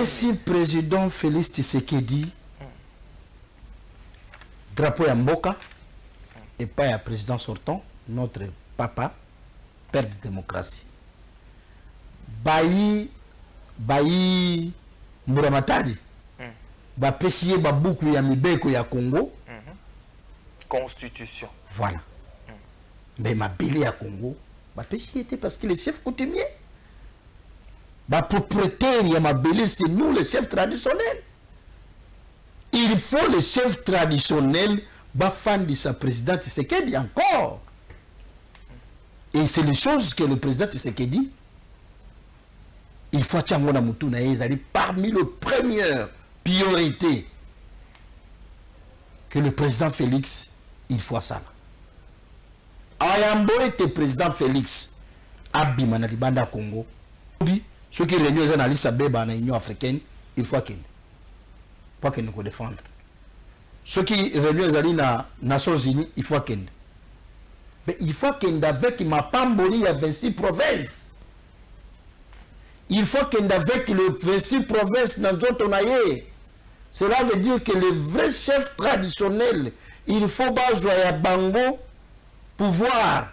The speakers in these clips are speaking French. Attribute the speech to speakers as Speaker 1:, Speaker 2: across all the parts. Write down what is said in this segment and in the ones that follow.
Speaker 1: Si président Félix Tshisekedi drapeau ya mboka et pas ya président sortant, notre papa, père de démocratie. Bayi Mburamatadi, ba pesiye ba buku ya mibeko ya Congo.
Speaker 2: Constitution.
Speaker 1: Voilà. Mais ma belle à Congo, ma pesiye était parce que les chefs coutumiers, ma propriétaire ya ma belle, c'est nous les chefs traditionnels. Il faut les chefs traditionnels, ba fan de sa présidente Tshisekedi encore. Et c'est les choses que le président Tshisekedi, il faut Tchangona Moutouna parmi les premières priorités que le président Félix, il faut ça. Ayambo était président Félix, Abimana Libanda Congo. Ceux qui réunissent dans l'Addis Abeba dans l'Union africaine, il faut qu'il nous défendre. Ceux qui réunissent dans les Nations Unies, il faut qu'il. Mais il faut qu'il avec ma Pamboli, il y a 26 provinces. Il faut qu'il avec le 26 provinces dans Jotonaye. Cela veut dire que les vrais chefs traditionnels, il faut bazoya bango pouvoir.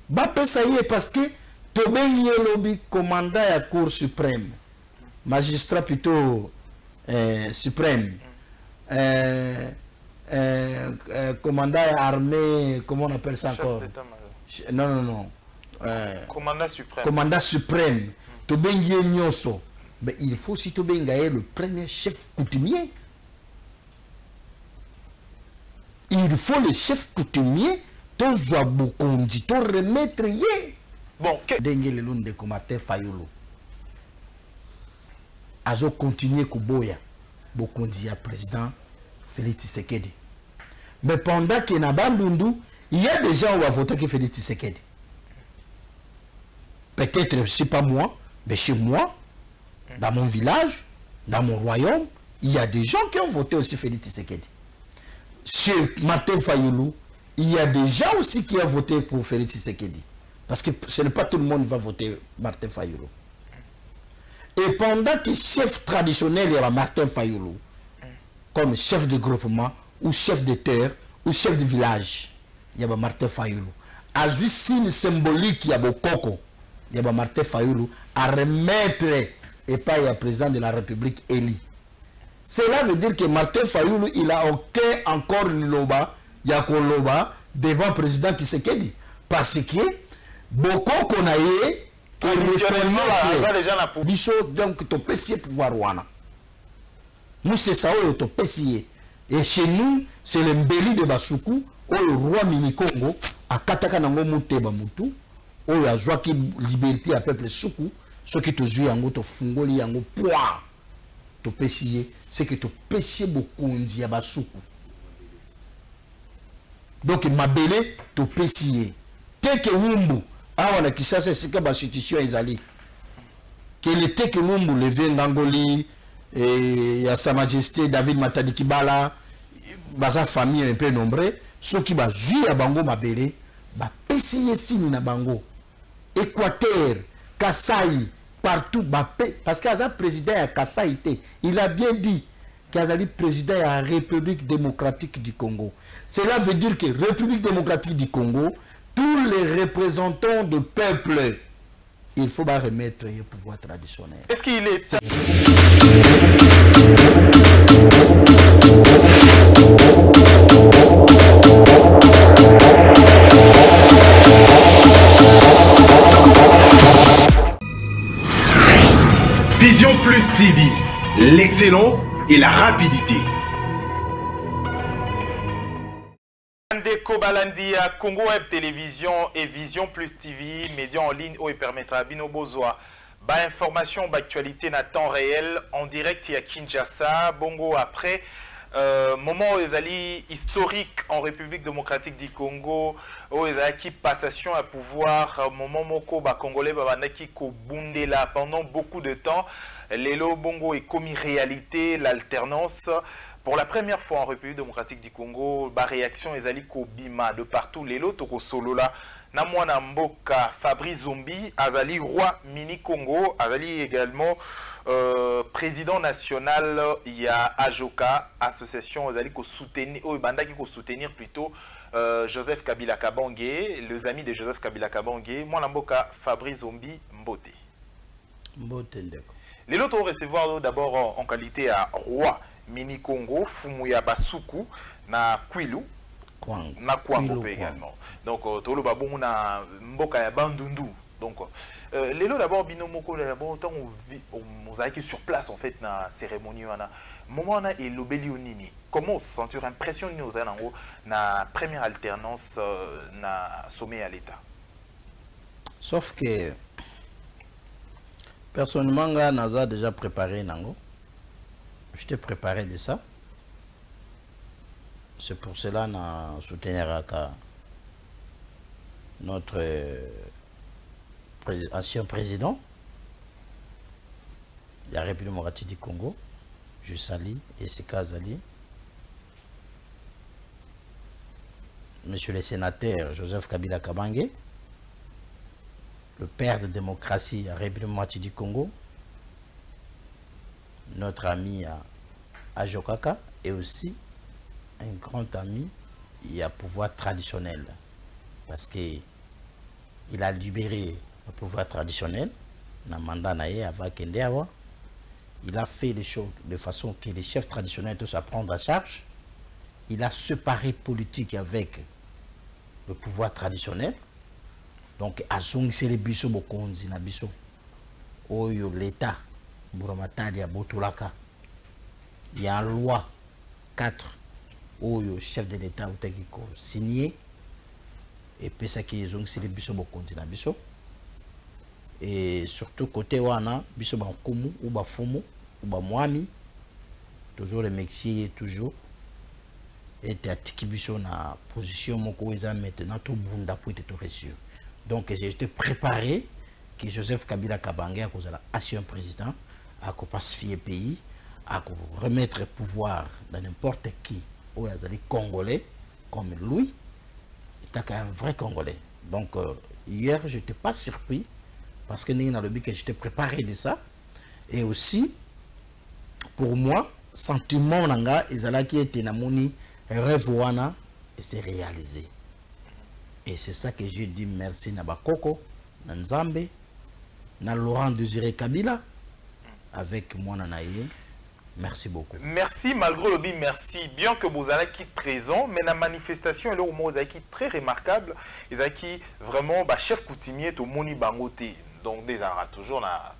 Speaker 1: Bapé ça y est parce que Tobé lobby commandant à la Cour suprême, magistrat plutôt suprême, commandant armée, comment on appelle ça encore? Non.
Speaker 2: Commandant suprême.
Speaker 1: Commandant suprême. Tobengie Nyoso. Mais il faut aussi Tobengaye le premier chef coutumier. Il faut le chef coutumier. Tous doivent beaucoup dire, tous remettre yé.
Speaker 2: Bon,
Speaker 1: Dengue le lunde comme Martin Fayulu. Azo continuer Kuboya. Beaucoup dit à président Félix Tshisekedi. Mais pendant qu'il y a Bandundu, il y a des gens qui ont voté que Félix Tshisekedi. Peut-être, c'est pas moi, mais chez moi, dans mon village, dans mon royaume, il y a des gens qui ont voté aussi Félix Tshisekedi. Chez Martin Fayulu, il y a des gens aussi qui ont voté pour Félix Tshisekedi. Parce que ce n'est pas tout le monde qui va voter Martin Fayulu. Et pendant que chef traditionnel, il y a Martin Fayulu, comme chef de groupement, ou chef de terre, ou chef de village, il y a Martin Fayulu. À juste signe symbolique, il y a Bokoko. Il y a Martin Fayulu à remettre et pas le président de la République élu. Cela veut dire que Martin Fayulu, il a aucun encore loba, Yakoloba, devant le président Tshisekedi. Parce que beaucoup qu'on a eu, donc tu peux pouvoir wana. Nous c'est ça, tu peux. Et chez nous, c'est le mbeli de Basuku, le roi Mini Congo, à Kataka Nango Muteba Mutu. Oh, la joie qui liberté à peuple soukou, ce qui te joue en gros, fungoli en gros, poids, te pessier, c'est que te pessier beaucoup on dit à basoukou. Donc ma belle te pessier. Tel que wumbu, ah on a qui ça c'est que la situation est allée. Que le tel que wumbu le vin d'Angoli et à sa majesté David Matadi Kibala, sa famille un peu nombreux, ceux qui va jouer à bango ma belle, va pessier signe na bango. Équateur, Kasaï, partout, parce qu'il y a un président à Kasaï, il a bien dit qu'il y a un président à la République démocratique du Congo. Cela veut dire que la République démocratique du Congo, tous les représentants du peuple, il faut remettre le pouvoir traditionnel.
Speaker 2: Est-ce qu'il est...
Speaker 3: Vision Plus TV, l'excellence et la rapidité.
Speaker 2: Ndeko Balandia, Congo Web Télévision et Vision Plus TV, médias en ligne où il permettra à Bino Bozwa information d'actualité à temps réel en direct à Kinshasa, Bongo après. Moment où les alliés historiques en République démocratique du Congo, où les acquis passation à pouvoir, moment moko ba congolais babanaki ko bundela pendant beaucoup de temps, l'élo bongo est commis réalité l'alternance. Pour la première fois en République démocratique du Congo, ba réaction les alliés ko bima de partout l'élo toko solo là na mwana mboka Fabrice Zombi azali roi mini Congo, azali également président national ya Ajoka, association azali ko soutenir bandaki ko soutenir plutôt Joseph Kabila Kabange, les amis de Joseph Kabila Kabange, mwana mboka Fabrice Zombi Mbote.
Speaker 1: Mbote ndeko.
Speaker 2: Les autres recevoir d'abord en qualité à roi mini Congo, Fumuya Basuku na Kwilu. Na Kwango également. Donc tolo babou na mboka ya Bandundu. Donc lelo d'abord binomoko d'abord tant on a été sur place en fait na cérémonie wana moment na et lobeli onini. Comment on se sentir impression ni oza nango na première alternance na sommet à l'état.
Speaker 1: Sauf que personnellement naza déjà préparé nango. Je t'ai préparé de ça. C'est pour cela que je soutenir notre ancien président de la République démocratique du Congo, je salue Eseka Zali, monsieur le sénateur Joseph Kabila Kabange, le père de démocratie de la République démocratique du Congo, notre ami Ajokaka et aussi un grand ami, il a pouvoir traditionnel parce que il a libéré le pouvoir traditionnel dans le mandat avant Kendeawa. Il a fait les choses de façon que les chefs traditionnels doivent prendre à charge. Il a séparé politique avec le pouvoir traditionnel. Donc, à son c'est biso bokonzi na biso. Oyo l'État, Buramatadi à Botulaka. Il y a une loi 4 où le chef de l'État a signé et puis ça qui est c'est les biso bokonzi na biso. Et surtout côté wana biso bankumu ou bafumu ou bamwami toujours le Mexique toujours et atiki biso na position moko eza maintenant tout bunda pour être reçu. Donc j'ai été préparé que Joseph Kabila Kabange a causé l'ancien président à pacifier le pays, à remettre le pouvoir dans n'importe qui ou les Congolais comme lui, il était un vrai Congolais. Donc hier je n'étais pas surpris parce que nous avons que j'étais préparé de ça. Et aussi, pour moi, sentiment nanga ezala qui était namoni rêve wana et c'est réalisé. Et c'est ça que je dis merci na Bakoko, na Nzambe, na Laurent Désiré Kabila avec moi nanaye. Merci beaucoup.
Speaker 2: Merci malgré le bien merci. Bien que vous allez qui présent, mais la manifestation est là au mot qui très remarquable. Ils ont qui vraiment chef coutumier au Moni Bangote. Donc déjà toujours la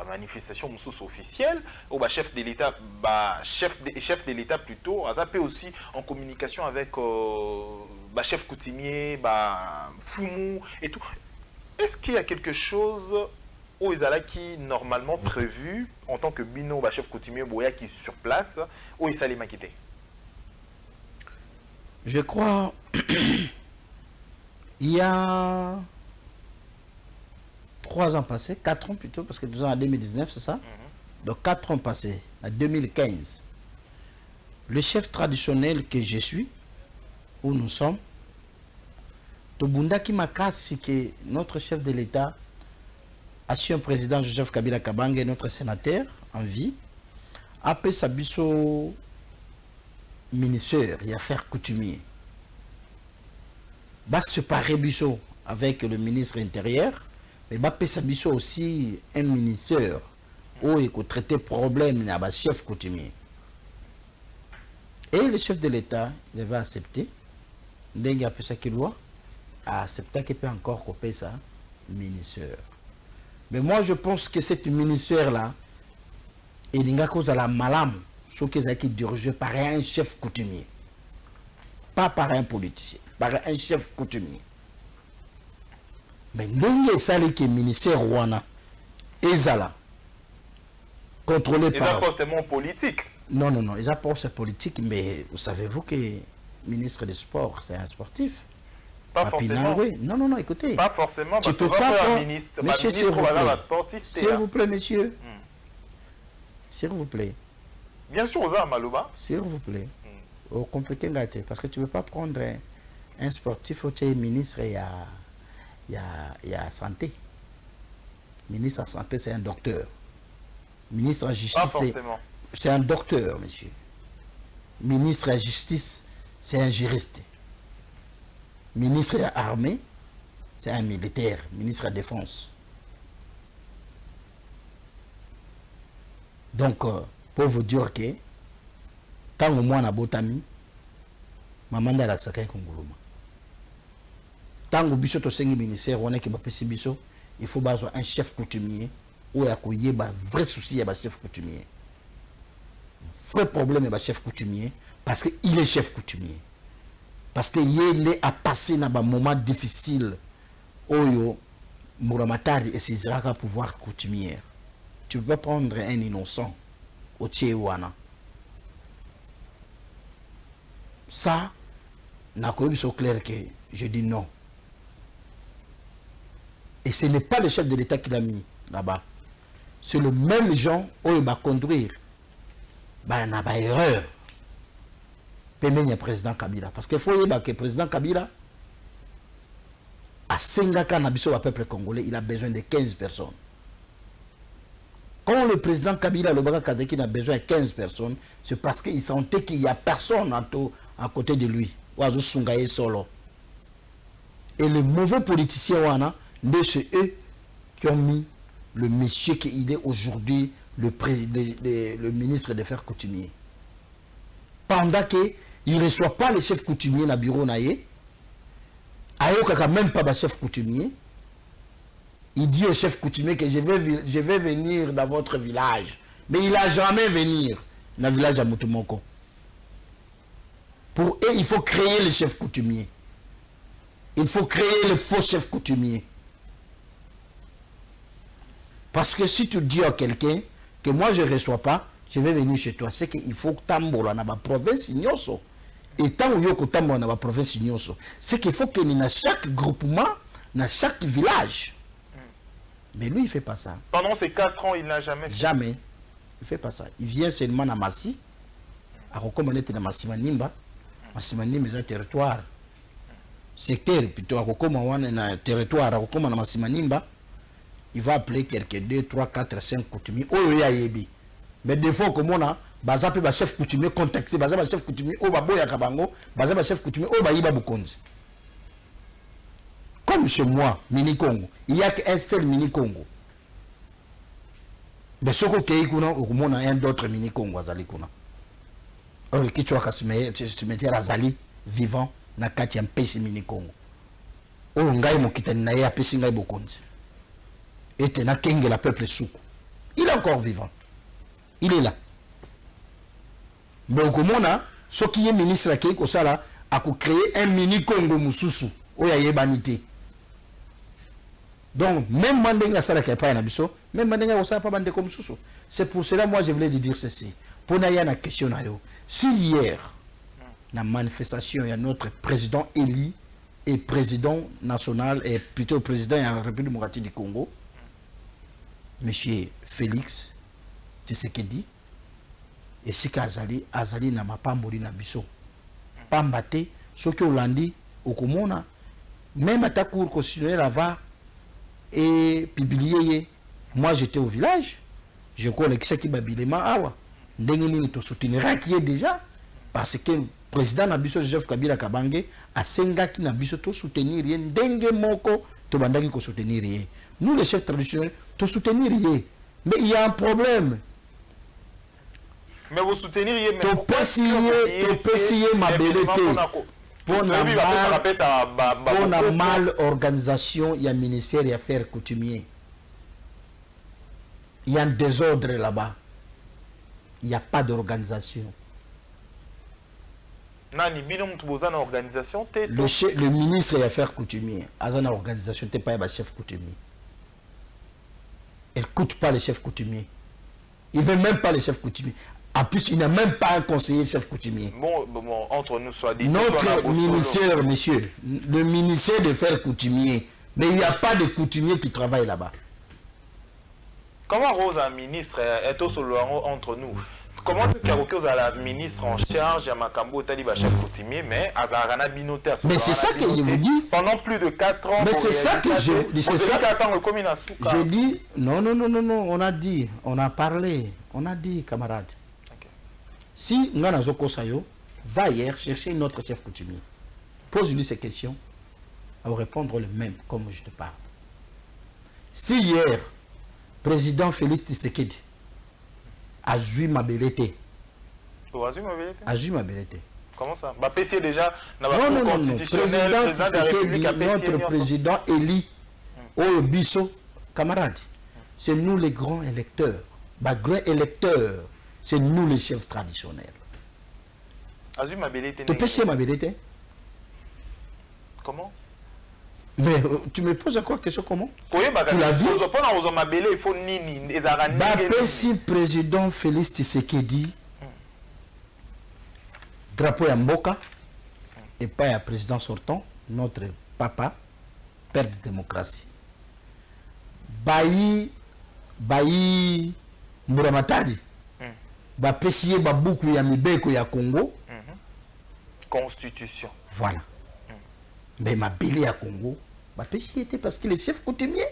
Speaker 2: manifestation officielle ou chef de l'État chef de l'État plutôt a zappé aussi en communication avec chef coutumier Fumu et tout. Est-ce qu'il y a quelque chose où ils allaient qui normalement prévu en tant que bino chef coutumier Boya qui est sur place où ils allaient m'inquiéter?
Speaker 1: Je crois il y a 3 ans passés, 4 ans plutôt, parce que 2 ans en 2019, c'est ça? Donc 4 ans passés, en 2015, le chef traditionnel que je suis, où nous sommes, Tobunda Kimakas, c'est que notre chef de l'État, ancien président Joseph Kabila Kabange, notre sénateur en vie, a fait sa biso ministère et affaires coutumiers. Va séparer biso avec le ministre intérieur. Mais Bapé Sabiso aussi un ministère où il faut traiter problème na chef coutumier. Et le chef de l'État, il va accepter. Dengue a fait ça qu'il doit accepter qu'il peut encore couper ça ministère. Mais moi je pense que cette ministère là, il y a cause à la malam, ce qui est dirigé par un chef coutumier, pas par un politicien, par un chef coutumier. Mais non, il y a le ministère Rwanda Ezala contrôlé par.
Speaker 2: Ils ont postement politique.
Speaker 1: Non, non, non, ils ont posté politique, mais savez-vous que le ministre des Sports, c'est un sportif?
Speaker 2: Pas forcément.
Speaker 1: Non, non, non, écoutez.
Speaker 2: Pas forcément,
Speaker 1: tu peux pas
Speaker 2: un ministre.
Speaker 1: Monsieur, s'il vous plaît. S'il vous plaît, monsieur. S'il vous plaît.
Speaker 2: Bien sûr, Oza Malouba.
Speaker 1: S'il vous plaît. Au compliqué gâté, parce que tu ne peux pas prendre un sportif au ministre et à. il y a santé. Ministre de la santé, c'est un docteur. Ministre de la justice, c'est un docteur, monsieur. Ministre de la justice, c'est un juriste. Ministre de l'armée, c'est un militaire. Ministre de la défense. Donc, pour vous dire que, tant au moins on a botami, maman a la sacrée Congoloma. Tant au biso to sengi ministère, on est que bapesi biso, il faut avoir un chef coutumier ou il y a un vrai souci à chef coutumier. Vrai problème à chef coutumier parce qu'il est chef coutumier. Parce qu'il est à passer dans un moment difficile où Mouramatari et ses Iraka pouvoir coutumier. Tu peux pas prendre un innocent au Tchéouana. Ça, n'a pas eu clair que je dis non. Et ce n'est pas le chef de l'État qui l'a mis là-bas. C'est le même gens où il va conduire. Il y a une erreur. Le président Kabila. Parce qu'il faut que le président Kabila, à Sengaka, le peuple congolais, il a besoin de 15 personnes. Quand le président Kabila, le Baga Kazaki, a besoin de 15 personnes, c'est parce qu'il sentait qu'il n'y a personne à côté de lui. Solo. Et le mauvais politicien, c'est eux qui ont mis le monsieur qui est aujourd'hui le ministre des Affaires coutumiers. Pendant qu'il ne reçoit pas le chef coutumier dans le bureau, il n'a même pas le chef coutumier. Il dit au chef coutumier que je vais venir dans votre village. Mais il n'a jamais venir dans le village à Mutumoko. Pour eux, il faut créer le chef coutumier. Il faut créer le faux chef coutumier. Parce que si tu dis à quelqu'un que moi je ne reçois pas, je vais venir chez toi, c'est qu'il faut que tu aies dans la province. Et tant que tu as dans la province, c'est qu'il faut qu'il y ait dans chaque groupement, dans chaque village. Mais lui, il ne fait pas ça.
Speaker 2: Pendant ces 4 ans, il n'a jamais fait.
Speaker 1: Jamais. Il ne fait pas ça. Il vient seulement à Massi, à recommander dans Massimanimba. Massimanimba, c'est un territoire. Secteur, plutôt, à recommander un territoire, à recommander Massimanimba. Il va appeler quelques 2, 3, 4, 5 coutumiers. Oh, il y a Yebi. Mais des fois, comme on a, baza pe ba chef coutumier contexté, baza ba chef coutumier, oh, ba boya kabango, baza ba chef coutumier, oh, ba yiba bukonzi. Comme chez moi, Mini Congo, il n'y a qu'un seul Mini Congo. Mais ce qu'on a un d'autre Mini Congo, Azali Kuna. Alors, qui tu as se mettre à Azali vivant, na kati un pesi Mini Congo. Oh, ngai mo kitani na ya pesi ngai bukonzi. Et tena kenge la peuple soukou. Il est encore vivant. Il est là. Mais au Komona, ce qui est ministre à Keiko Sala a créé un mini Congo Moussousou. Où il y a banité. Donc, même Mandenga Sala qui n'a pas un abisso, même Mandenga Sala pas bandé comme Soussou. C'est pour cela, moi, je voulais dire ceci. Pour n'a une question à eux. Si hier, la manifestation, il y a notre président élu et président national, et plutôt président de la République démocratique du Congo, Monsieur Félix Tshisekedi, et si Azali n'a pas mouru na biso. Pambate, ce que Hollandi, au Komona, même à ta cour constitutionnelle avant et publié, moi j'étais au village, je connais qui c'est qui babilema awa, n'engeni to soutenir qui est déjà, parce que le président Nabiso Joseph Kabila Kabange a senga qui Nabiso to soutenir rien, dengue moko to bandaki ko soutenir rien. Nous les chefs traditionnels to soutenir rien, mais il y a un problème.
Speaker 2: Mais vous souteniriez, mais
Speaker 1: tu peux signer ma belleté pour la mal organisation, il y a un ministère des Affaires coutumières. Il y a un désordre là-bas. Il n'y a pas d'organisation. Le ministre des Affaires coutumières, il y a une organisation, tu n'es pas un chef coutumier. Elle n'écoute pas les chefs coutumiers. Il ne veut même pas les chefs coutumiers. En plus, il n'a même pas un conseiller chef coutumier.
Speaker 2: Bon, entre nous, soit dit.
Speaker 1: Notre ministère, monsieur, le ministère de faire coutumier, mais il n'y a pas de coutumier qui travaille là-bas.
Speaker 2: Comment Rose, un ministre, est au solo entre nous? comment est-ce qu'il y a la ministre en charge à Makambo Taliba chef coutumier, mais Azarana Binoté à
Speaker 1: mais c'est ça que je vous dis.
Speaker 2: Pendant plus de 4 ans.
Speaker 1: Mais c'est ça que je dis. C'est ça.
Speaker 2: Je
Speaker 1: dis, non, on a dit, on a parlé, on a dit, camarade. Okay. Si Ngana Zoko Sayo va hier chercher notre chef coutumier, pose-lui ces questions, elle va répondre le même, comme je te parle. Si hier, président Félix Tshisekedi a joué ma belleté. A joué ma belleté.
Speaker 2: Comment ça? Bapé déjà
Speaker 1: non, président Tshisekedi, notre président Eli Oyobiso, camarade, c'est nous les grands électeurs. Les grands électeurs, c'est nous les chefs traditionnels.
Speaker 2: Azui ma belleté.
Speaker 1: Tu peux chier ma belleté?
Speaker 2: Comment?
Speaker 1: Mais tu me poses encore question comment? Tu l'as vu? Si président Félix Tshisekedi, drapeau à Mboka, et pas à président sortant, notre papa, père de démocratie. Bayi Muramatadi, Bapesiye Baboukou Yamibeko ya Congo.
Speaker 2: Constitution.
Speaker 1: Voilà. Mais ma belé à Congo, était parce que les chefs coutumiers,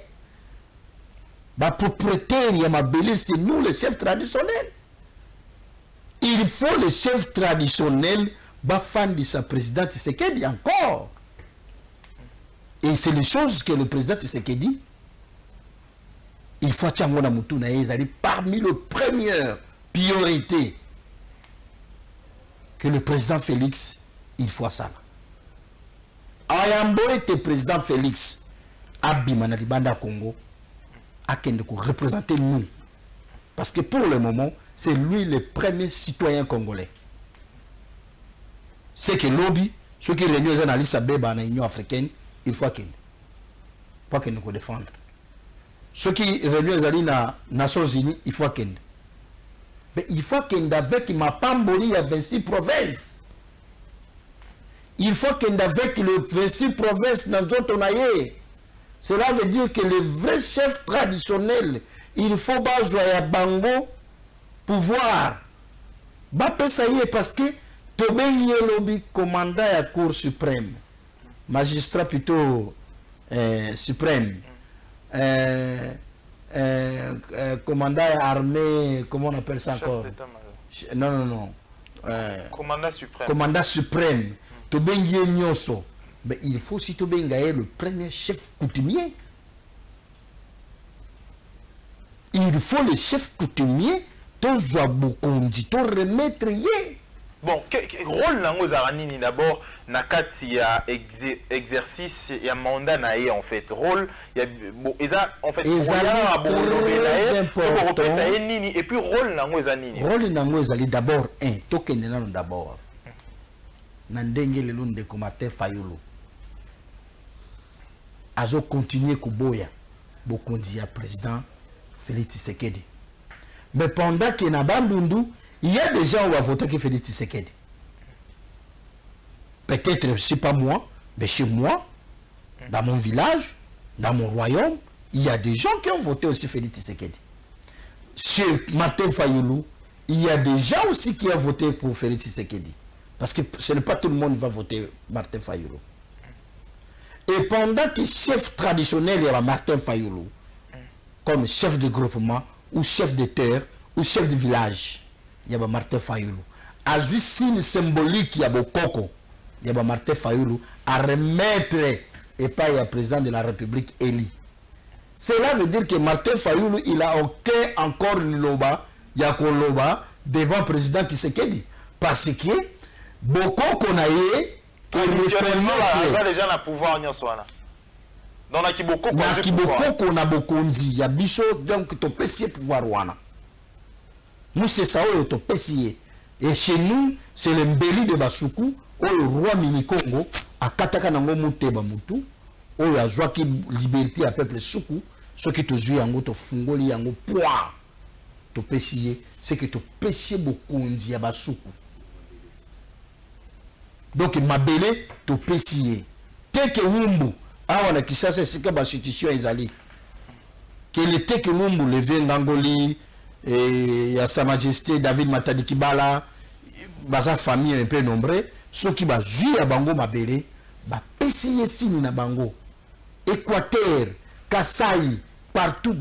Speaker 1: ma propriétaire, ma belé, c'est nous les chefs traditionnels. Il faut les chefs traditionnels, fan de sa présidente Tshisekedi encore. Et c'est les choses que le président Tshisekedi, il faut Tchangona Moutouna parmi les premières priorités que le président Félix, il faut ça. Ayambo était président Félix Abimana Libanda Congo à Kendeko représenter nous. Parce que pour le moment, c'est lui le premier citoyen congolais. C'est que lobby, ceux qui réunissent les analystes à Beba dans l'Union africaine, il faut qu'il nous défendre. Ceux qui réunissent les Nations Unies, il faut qu'il. Mais il faut qu'il avec ma Pamboli, il y a 26 provinces. Il faut qu'avec les 26 provinces dans Jotonaye, cela veut dire que les vrais chefs traditionnels, il faut bazoya bango pouvoir. Ça y est parce que Tobé lobby commandant à la Cour suprême, magistrat plutôt suprême, commandant armée, comment on appelle ça encore? Non.
Speaker 2: Commandant suprême.
Speaker 1: Commandant suprême. Mais il faut si Tobengaye le premier chef coutumier. Il faut le chef coutumier, tous doivent beaucoup dit, tous remettre.
Speaker 2: Bon, rôle dans d'abord, nakati ya exercice, il y a mandat naé en fait. Rôle, il y a en fait
Speaker 1: très important.
Speaker 2: Et puis rôle nango ezanini.
Speaker 1: Rôle nango ezali d'abord un token d'abord. Nandenge le lunde comme Martin Fayulu. Azo continuer kuboya bokondi ya président Félix Tshisekedi. Mais pendant qu'il y a Bandundu, il y a des gens qui ont voté que Félix Tshisekedi. Peut-être, c'est pas moi, mais chez moi, dans mon village, dans mon royaume, il y a des gens qui ont voté aussi Félix Tshisekedi. Chez Martin Fayulu, il y a des gens aussi qui ont voté pour Félix Tshisekedi. Parce que ce n'est pas tout le monde qui va voter Martin Fayulu. Et pendant que chef traditionnel, il y a Martin Fayulu, comme chef de groupement, ou chef de terre, ou chef de village, il y a Martin Fayulu. À juste signe symbolique, il y a Bokoko, il y a Martin Fayulu, à remettre, et pas il y a président de la République Eli. Cela veut dire que Martin Fayulu, il a aucun encore loba, il y a loba devant le président Tshisekedi. Parce que Bokoko na ye,
Speaker 2: il a déjà le pouvoir en Yoswana. Donc,
Speaker 1: on a beaucoup dit, il y a biso, donc tu peux essayer pouvoir wana. Nous, c'est ça, tu peux essayer. Et chez nous, c'est le mbeli de Basuku, le roi Mini Congo, à Kataka Nango Muteba Mutu, où il y a joie qui liberté à peuple Suku, ce qui te joue en goto fungoli en go poids. Tu peux essayer, c'est que tu peux essayer beaucoup dit à Basuku. Donc, ma belé, tu peux essayer. Tel que Wumbu, on a qui ça, c'est ce que la situation est allée. Que le Tek Wumbu, le Vengangoli, et il y a Sa Majesté David Matadi Kibala, sa famille un peu nombreux, ceux qui va jouer à Bango Mabere, va pessier signe na Bango. Équateur, Kasaï, partout,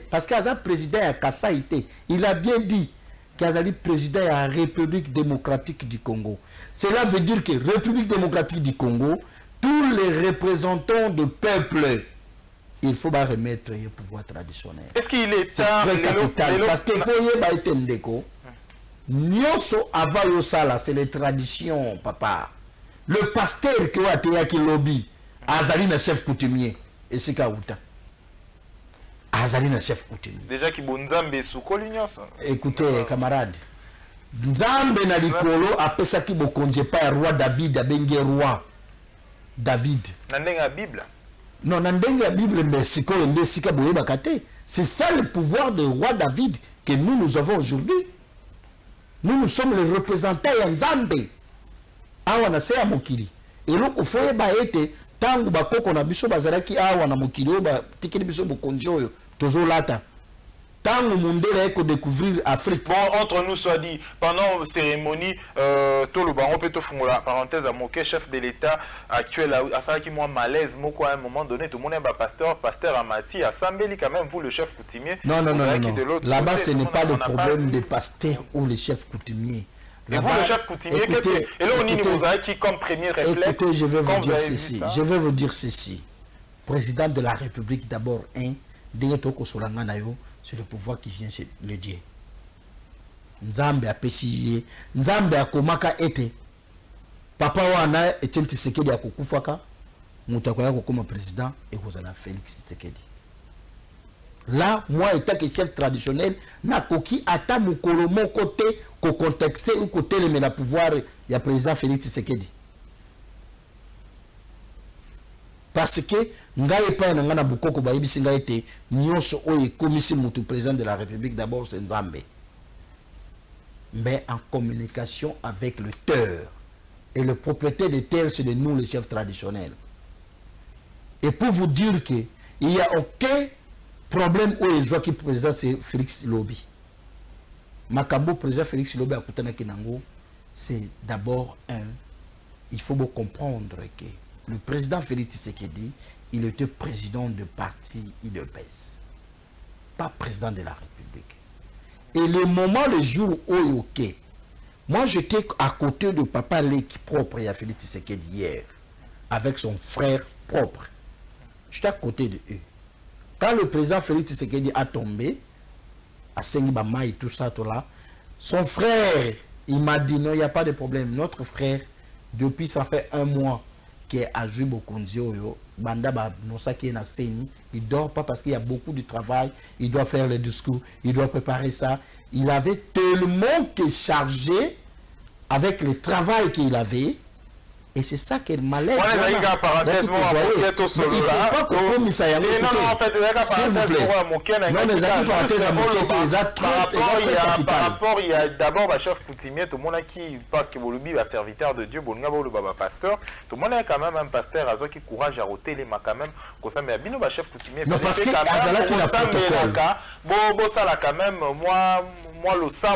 Speaker 1: parce qu'il y a un président à Kasaï, il a bien dit qu'il y a un président à la République démocratique du Congo. Cela veut dire que République démocratique du Congo, tous les représentants du peuple, il faut pas remettre le pouvoir traditionnel.
Speaker 2: Est-ce qu'il est
Speaker 1: très capital parce qu'il faut y avoir été ndeko. Nyoso avayo sala, c'est les traditions, papa. Le pasteur qui a été qui lobby, Azali na chef coutumier, et c'est Kaouta. Azali na chef coutumier.
Speaker 2: Déjà qui bon Nzambe sous collignon ça.
Speaker 1: Écoutez, camarades, Nzambe na likolo apesa ki bokonje pa roi David abenge roi David.
Speaker 2: Nandenga Bible.
Speaker 1: Non, Nandenga Bible mais siko ende sika boye bakate. C'est ça le pouvoir de roi David que nous avons aujourd'hui. Nous sommes les représentants de Nzambe. Awa na seya mokili. Et loko foye ba ete tangu bakoko na biso bazalaki awa na mokili ba tikeli biso bokonje oyo tozo lata. Tangu mundele eko découvrir Afrique.
Speaker 2: Bon, entre nous soit dit, pendant la cérémonie, tout le baron peut la parenthèse à moquer chef de l'État actuel, à ça qui moi malaise, moi quoi à un moment donné, tout le monde est pasteur Amati, à Sambeli quand même, vous le chef coutumier.
Speaker 1: Non. Là-bas, ce n'est pas le problème des pasteurs ou les chefs coutumiers.
Speaker 2: Et vous, le chef coutumier, et là, on y vous avez qui comme premier réflexe.
Speaker 1: Écoutez, je vais vous dire ceci. Président de la République, d'abord, c'est le pouvoir qui vient chez le Dieu. Nzambe a pessié, Nzambe a komaka ete. Papa wana Etienne Tshisekedi a kokufaka, mutakoya kokoma président et Rosana Félix Tshisekedi. Là, moi, étant que chef traditionnel, na koki ata mukolo mon côté, ko contexte ou côté le mena pouvoir, il y a président Félix Tshisekedi. Parce que ngai pa na ngana bukoko ba yebisi ngai te nyonso oyo komisi mutu président de la République d'abord c'est Nzambe. Mais en communication avec le terre et le propriétaire des terres c'est de nous les chefs traditionnels. Et pour vous dire que il y a aucun problème où je vois que le président c'est Félix Lobby. Makambo président Félix Lobby à Koutana Kinango, c'est d'abord il faut bien comprendre que le président Félix Tshisekedi, il était président de parti IDPS, pas président de la République. Et le moment, le jour où ok, moi j'étais à côté de Papa Leki propre et à Félix Tshisekedi hier, avec son frère propre. J'étais à côté de eux. Quand le président Félix Tshisekedi a tombé, à Sengibama et tout ça, tout là, son frère, il m'a dit non, il n'y a pas de problème. Notre frère, depuis ça fait 1 mois, qui est à Jubokonzi, Banda Nosa qui est na Seni, il dort pas parce qu'il y a beaucoup de travail, il doit faire le discours, il doit préparer ça. Il avait tellement que chargé avec le travail qu'il avait. Et c'est ça qu'elle malaise.
Speaker 2: Il ne faut pas que
Speaker 1: vous s'il
Speaker 2: par rapport, il y a d'abord un chef coutumier, tout le monde qui pense que vous le serviteur de Dieu, pasteur, tout le monde est quand même un pasteur qui courage à roter les mains quand même, comme ça, mais bien chef coutumier.
Speaker 1: Non, parce que Azala qui n'a protocole.
Speaker 2: Bon, ça là quand même, moi le sang,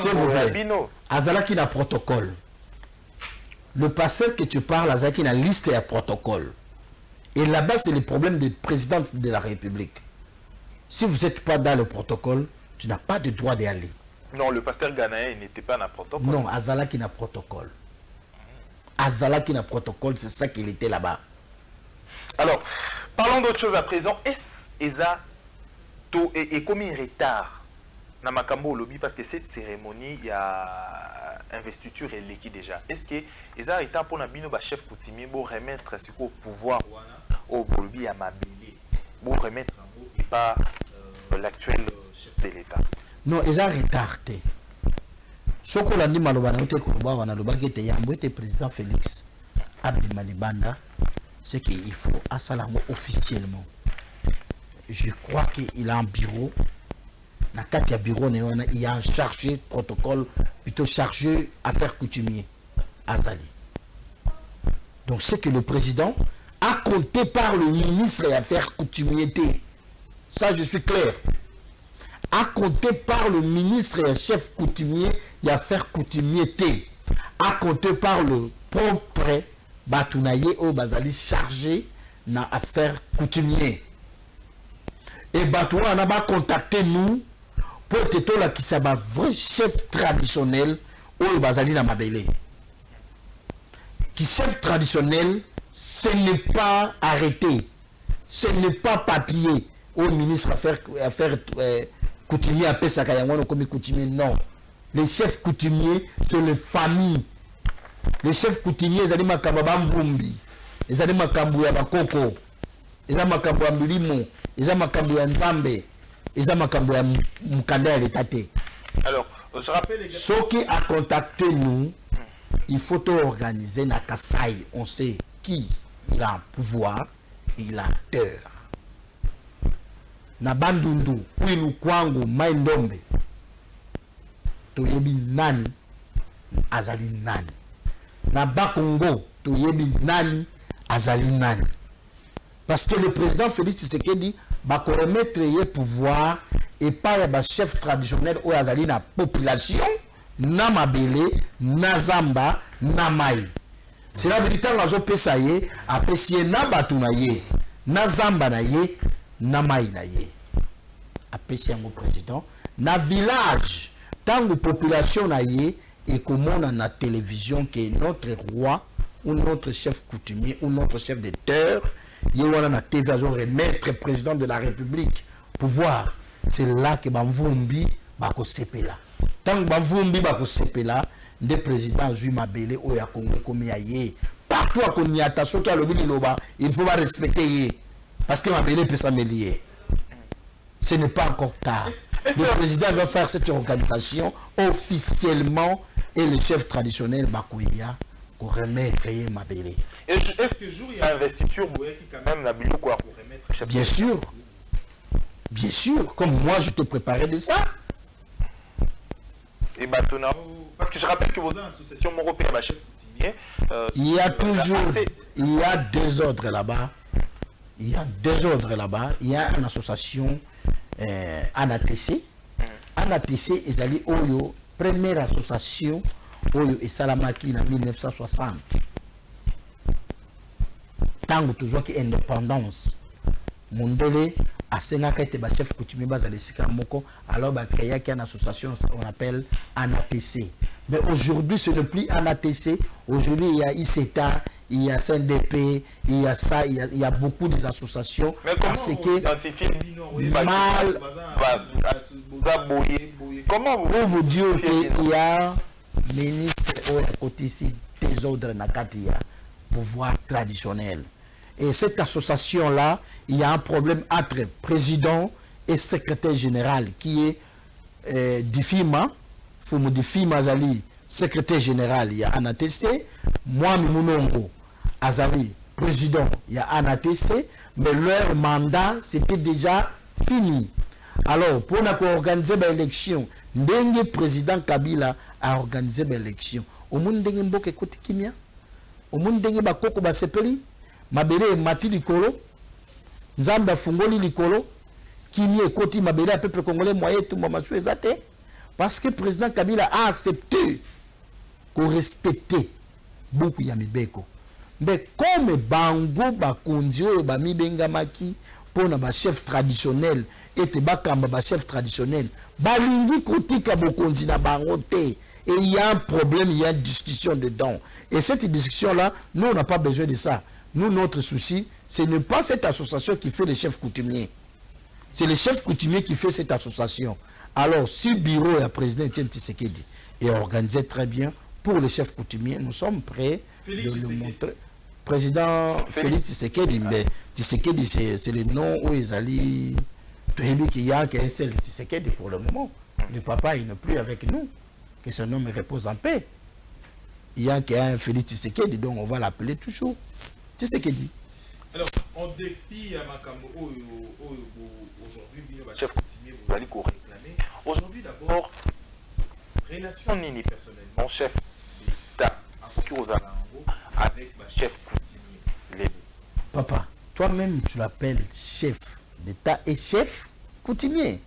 Speaker 1: Azala qui n'a protocole. Le pasteur que tu parles, Azala qui n'a liste et un protocole. Et là-bas, c'est le problème des présidents de la République. Si vous n'êtes pas dans le protocole, tu n'as pas de droit d'y aller.
Speaker 2: Non, le pasteur ghanéen n'était pas dans le protocole.
Speaker 1: Non, Azala qui n'a protocole. Azala qui n'a protocole, c'est ça qu'il était là-bas.
Speaker 2: Alors, parlons d'autre chose à présent. Est-ce et comme un retard dans Makambo lobby parce que cette cérémonie, il y a investiture et l'équipe déjà. Est-ce que ils ont été pour nabino ba chef coutumier pour remettre ce au pouvoir au lobby à Mabélé pour remettre et pas l'actuel chef de l'État?
Speaker 1: Non, ils ont retardé. Ce qu'on a dit malobana on a le qui était président Félix Abdi Malibanda, c'est qu'il faut à Salango officiellement. Je crois qu'il a un bureau. Dans le bureau, il y a un chargé protocole, plutôt chargé affaires coutumiers, Azali. Donc c'est que le président a compté par le ministre des Affaires coutumiers. Ça, je suis clair. à compter par le ministre et chef coutumier, il y a affaire coutumier T. À compter par le propre Batounaye au Bazali chargé na affaire coutumier. Et Batoua n'a pas contacté nous pour être là qui s'est un vrai chef traditionnel au Bazali na Mabele. Qui chef traditionnel, ce n'est pas arrêté, ce n'est pas papier au ministre affaires coutumier à Pesakayangono comme coutumier, non. Les chefs coutumiers, c'est les familles. Les chefs coutumiers, ils ont makambo bamvumbi, ils ont makambo ya bakoko, ils ont makambo ya milimo, ils ont makambo ya nzambe, ils ont makambo ya mukanda ya l'étate.
Speaker 2: Alors, je rappelle
Speaker 1: ce qui a contacté nous, il faut tout organiser na Kasai. On sait qui il a un pouvoir, il a peur. Na Bandundu, Kwilu Kwangu, Maindombe, toyebi nani, azali nani. Na Bakongo, toyebi nani, azali nani. Parce que le président Félix Tshisekedi va remettre le pouvoir et pas le chef traditionnel ou azali na population, na Mabele, na Zamba, na Mai. C'est la vérité, on a pesaye, a pesiye na Batounaye, na Zamba naye, na Mai naye. A pesiye mon président, na village, tant que population naye, et comme on a na télévision que notre roi, ou notre chef coutumier, ou notre chef d'état, il y a na TV à remettre président de la République pouvoir. C'est là que Bamvumbi bako sepela. Tant que Bamvumbi bako sepela, des présidents Zui Mabele ou ya Congo comme yaye. Partout à Konyata, ce qui a le Loba, il faut pas respecter. Parce que Mabele peut s'améliorer. Ce n'est pas encore tard. Le président va faire cette organisation officiellement et le chef traditionnel Bakouya pour remettre Mabele.
Speaker 2: Est-ce que jour il y a investiture qui quand même la Bilou quoi pour remettre chef?
Speaker 1: Bien sûr. Bien sûr, comme moi je te préparais de ça.
Speaker 2: Et maintenant, parce que je rappelle que vos associations européennes, chef coutumier,
Speaker 1: il y a toujours, il y a deux ordres là-bas. Il y a deux ordres là-bas. Il y a une association ANATC. ANATC est allé au première association Oyo et Salamaki en 1960. Tant que toujours qu'il y a indépendance. Mondele a Sénaka était chef coutumier basé à Moko, alors il créé une association qu'on appelle ANATC. Mais aujourd'hui, ce n'est plus ANATC. Aujourd'hui, il y a ICETA, il y a CNDP, il y a ça, il y a beaucoup d'associations.
Speaker 2: Mais
Speaker 1: parce que mal. Comment vous dire qu'il y a ministre à côté ici des ordres Nakatia, pouvoir traditionnel. Et cette association-là, il y a un problème entre président et secrétaire général qui est Difima, Fumu Difima Azali, secrétaire général, il y a ANATC, moi Mimunongo Azali, président, il y a ANATC, mais leur mandat, c'était déjà fini. Alors, pour organiser l'élection, le président Kabila a organisé l'élection. Au monde de Mboke Koti Kimia, au monde de Bakoko Basepeli, Mabele mati likolo, Nzamba fungoli likolo, Kimie Koti Mabele à peuple congolais moyen tout mamasou ezate, parce que le président Kabila a accepté qu'on respectait beaucoup Yamibeko. Mais comme Bango Bakondio Bami Bengamaki pour na chef traditionnel et te bakamba chef traditionnel, Balingi Kotika Bokondi na Bangote. Et il y a un problème, il y a une discussion dedans. Et cette discussion-là, nous, on n'a pas besoin de ça. Nous, notre souci, ce n'est pas cette association qui fait les chefs coutumiers. C'est le chef coutumier qui fait cette association. Alors, si le bureau et le président Etienne Tshisekedi est organisé très bien pour les chefs coutumiers, nous sommes prêts de le montrer. Président Félix Tshisekedi, mais Tshisekedi, c'est le nom où ils allaient. Il y a qu'un seul Tshisekedi pour le moment. Le papa, il n'est plus avec nous. Que son nom repose en paix. Il y a qu'un Félix Tshisekedi, donc on va l'appeler toujours Tshisekedi.
Speaker 2: Alors, en dépit à Makambo, aujourd'hui, chef coutumier, vous allez réclamer. Aujourd'hui, d'abord, relation nini personnellement, chef d'État, avec ma chef coutumier.
Speaker 1: Papa, toi-même, tu l'appelles chef d'État et chef coutumier.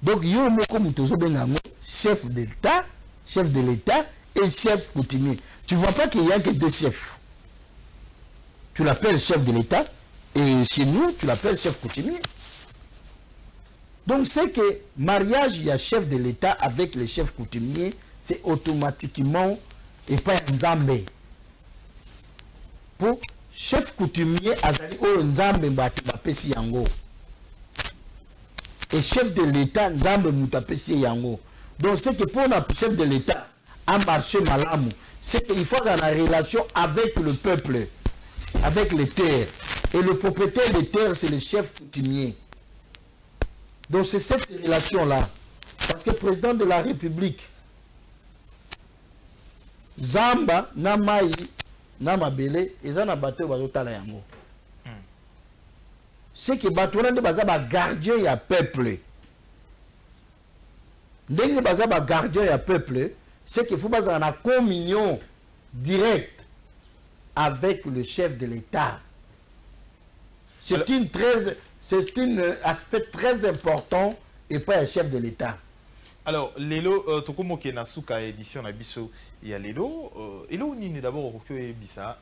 Speaker 1: Donc, yo moko mutozo bengango chef d'État, chef de l'État et chef coutumier. Tu ne vois pas qu'il y a que deux chefs. Tu l'appelles chef de l'État et chez nous, tu l'appelles chef coutumier. Donc, c'est que mariage, il y a chef de l'État avec le chef coutumier, c'est automatiquement et pas un Nzambe. Pour chef coutumier, azali o Nzambe mbapesi yango. Et chef de l'État, Nzambe mutapesi yango. Donc, c'est que pour un chef de l'État, à marcher malamu, c'est qu'il faut avoir la relation avec le peuple, avec les terres. Et le propriétaire des terres, c'est le chef coutumier. Donc, c'est cette relation-là. Parce que le président de la République, Zamba, Namaï, Namabele, ils ont un bateau, yango. C'est que Batouran de Bazaba gardien y a peuple. Dès que Bazaba gardien y a peuple, c'est qu'il faut avoir une communion directe avec le chef de l'État. C'est un aspect très important et pas un chef de l'État.
Speaker 2: Alors, Lelo, Tokomo qui est dans la édition Nabiso, il y a Lelo. Lelo, Nini d'abord, au Bisa,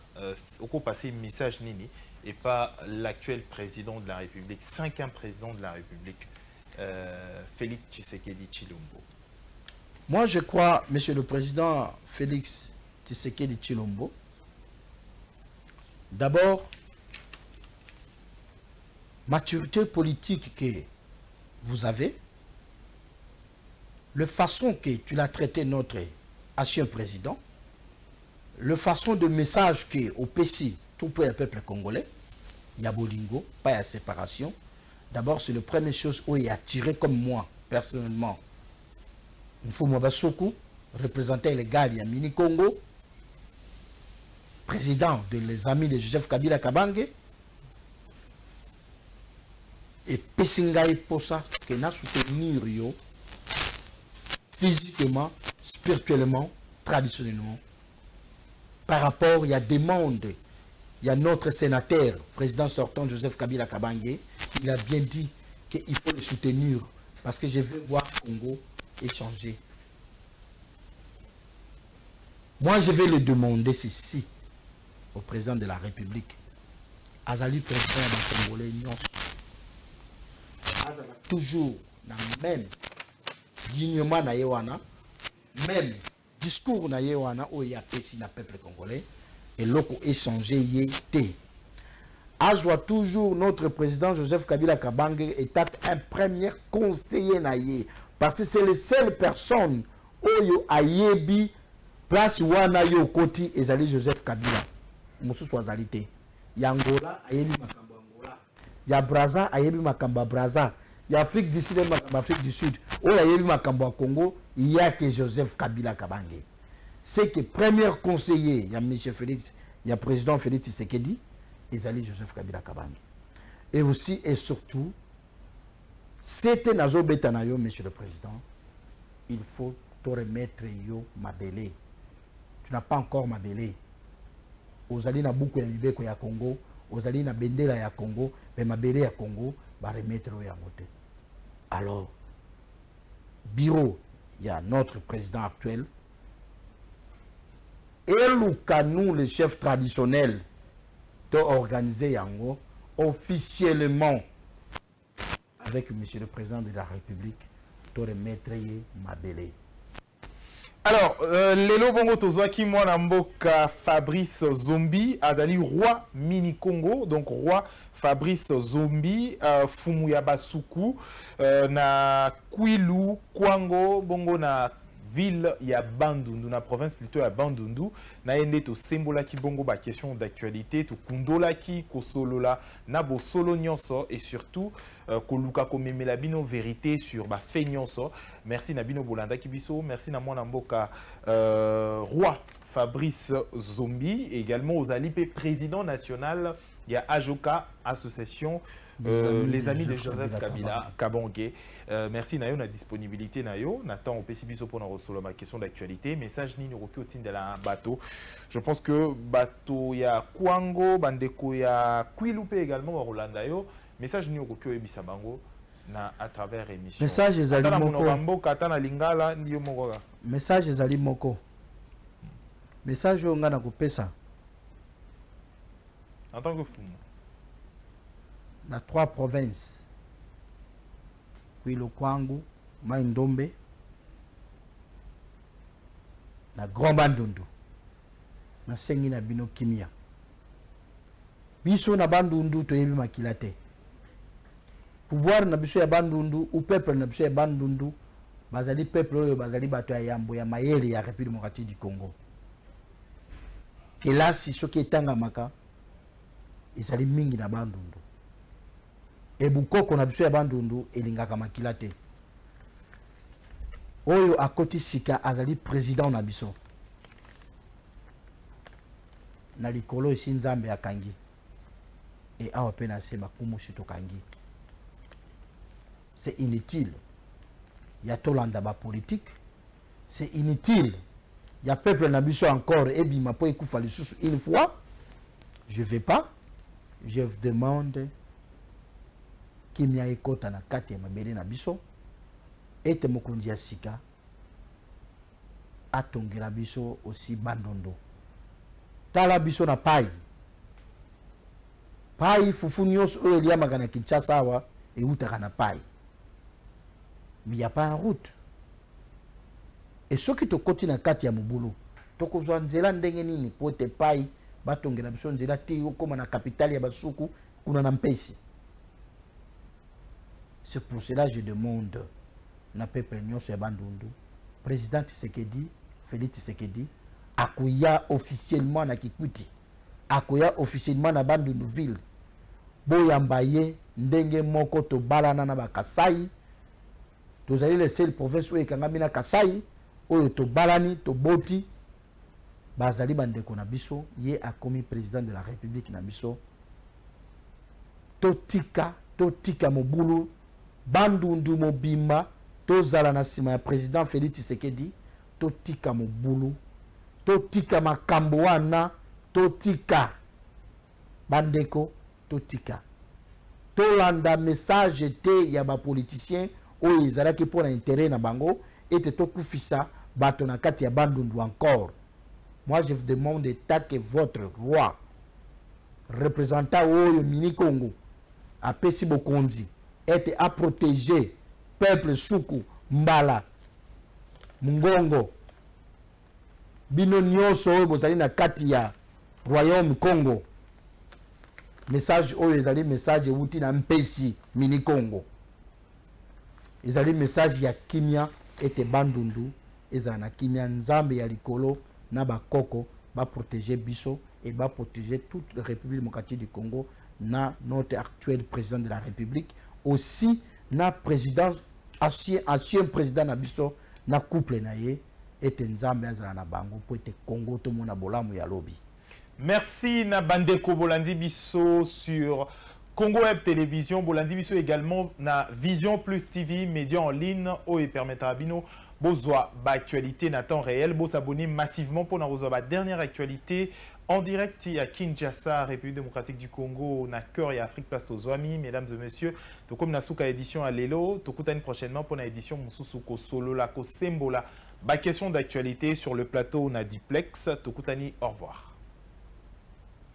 Speaker 2: au passé message Nini. Et pas l'actuel président de la République, 5e président de la République, Félix Tshisekedi Tshilombo.
Speaker 1: Moi, je crois, Monsieur le Président Félix Tshisekedi Tshilombo, d'abord, maturité politique que vous avez, la façon que tu l'as traité notre ancien président, la façon de message que au PC, tout pour le peuple congolais, il y a Bolingo, pas de séparation. D'abord, c'est la première chose où il a tiré comme moi, personnellement. Mfumo Basoku, représentant légal, il y a Mini Congo, président des amis de Joseph Kabila Kabange, et Pessingaï Posa, qui n'a soutenu Rio, physiquement, spirituellement, traditionnellement. Par rapport, il y a des mondes. Il y a notre sénateur, président sortant Joseph Kabila Kabange, il a bien dit qu'il faut le soutenir parce que je veux voir Congo échanger. Moi, je vais le demander ceci au président de la République. Azali président de Congolais, Azali toujours dans le même dignement na yewana, même discours na yewana où il y a pessi na peuple congolais. Et l'autre échangé y était. Azwa toujours notre président Joseph Kabila Kabange est un premier conseiller naïe parce que c'est la seule personne où ayebi place wana yo koti ezali Joseph Kabila. Musu swazalité. Ya Angola ayebi makambo Angola. Ya Brazza ayebi makambo Brazza. Ya Afrique du Sud makambo Afrique du Sud. O ayebi makambo Congo, il y a que Joseph Kabila Kabange. C'est que premier conseiller, il y a M. Félix, il y a président Félix Tshisekedi, et Zali Joseph Kabila Kabange. Et aussi et surtout, c'était Nazo Betanayo, M. le Président, il faut te remettre yo Mabélé. Tu n'as pas encore Mabélé. Ozali na buku ya Bibeko ya Congo, Ozali na bendela ya Congo, mais Mabélé ya Congo, va remettre yo ya moté. Alors, bureau, il y a notre président actuel, et nous, le chef traditionnel, de organiser Yango officiellement avec M. le Président de la République, de remettre Mabélé.
Speaker 2: Alors, Lelo Bongo Tozwaki Mwana Mboka Fabrice Zombi, Azali roi Mini Congo, donc roi Fabrice Zombi, Fumuya Basuku, na Kwilu, Kwango, Bongo na ville ya Bandundu, na province plutôt ya Bandundu, na yende to sembola ki bongo ba question d'actualité, to kundola ki kosolola na bo solo nyonso et surtout koluka komemela bino vérité sur ba fait nyonso. Merci na bino bolanda ki biso, merci na mwana mboka roi Fabrice Zombi, et également aux alipé président national, il y a Ajoka association les amis de Joseph Kabila Kabange. Merci Nayo, na disponibilité Nayo. Nathan au PCBiso pour nous ma question d'actualité. Message ni Roki au de la bateau. Je pense que bateau ya Kwango, Bandeko ya Kwilupe également à Rolanda yo. Message ni Roki au Bisabango. à travers l'émission.
Speaker 1: Message ezali moko. Message ezali moko. Message onga na kopesa.
Speaker 2: En tant que fou.
Speaker 1: Na 3 provinces. Kwilo Kwangu, Maindombe, na Grand Bandundu. Na sengi na bino kimia. Biso na Bandundu toyebi makila te. Pouvoir na biso ya Bandundu ou peuple na biso ya Bandundu bazali peuple oyo bazali bato ya yambo ya mayele ya République démocratique du Congo. Kelasi soki etangamaka ezali mingi na Bandundu. E bukoko na biso ya Bandundu elingaka makila te. Oyo akoti sika azali président na biso. Na likolo esi Nzambe akangi. Et awa pe na se makumu sito kangi. C'est inutile. Il y a Tolanda ba politique. C'est inutile. Il y a peuple na biso encore et bima po ekufa lisusu une fois. Je vais pas. Je vous demande kimia ekota na kati ya mabele na biso ete mokonzi ya sika atongela biso aussi Bandundu. Tala biso na pai. Pai fufu nyos oyo liamaka na Kinshasa awa eutaka na pai. Mais il n'y a pas en route. Et ceux qui te continuent na kati ya mobulu, toko zwa nzela ndenge nini pote pai batongela biso nzela te okoma na capitale ya basuku kuna na mpesi. C'est pour cela que je demande na peuple nyonso ya Bandundu, président Tshisekedi, Félix Tshisekedi, akoya officiellement na Kikwiti, akoya officiellement na Bandundu ville. Boyamba ye ndenge moko to balana na bakasai. Tozali les seules provinces où ekangami na Kasai, oyo to balani to boti. Bazali bandeko na biso, ye akomi président de la République na biso. Totika mobulu, Bandundu mobimba, tozala na sima ya président Félix Tshisekedi, totika mobulu, totika makambo wana, totika bandeko, totika. Tolanda message te ya ba politicien oyo ezalaki pour intérêt na bango et tokufisa bato na kati ya Bandundu encore. Moi je vous demande que votre roi représentant oyo mini Congo apesi bokonzi ete à protéger peuple suku mbala mungongo bino nyonso oyo bozali na kati ya royaume Congo. Message oyo ezali message euti na mpesi mini Congo. Ezali message ya kimia ete Bandundu ezala na kimia Nzambe ya likolo na bakoko ba protéger biso et ba protéger toute la République démocratique du Congo na notre actuel président de la République aussi na président ancien président na biso na couple na ye ete Nzambe azala na bango po ete Congo to mona bolamu ya lobi.
Speaker 2: Merci na bandeko bolandi biso sur Congo Web Télévision, bolandi biso également na Vision Plus TV, média en ligne, où il permettra bino bozwa ba actualité na temps réel, bo s'abonner massivement pour na bozwa ba dernière actualité en direct à Kinshasa, République démocratique du Congo, na cœur et Afrique place tozwami, mesdames et messieurs. To comme na souka édition à Lelo, to kutani prochainement pour na édition mususu ko solo la ko sembola. Ba question d'actualité sur le plateau na Diplex, to kutani au revoir.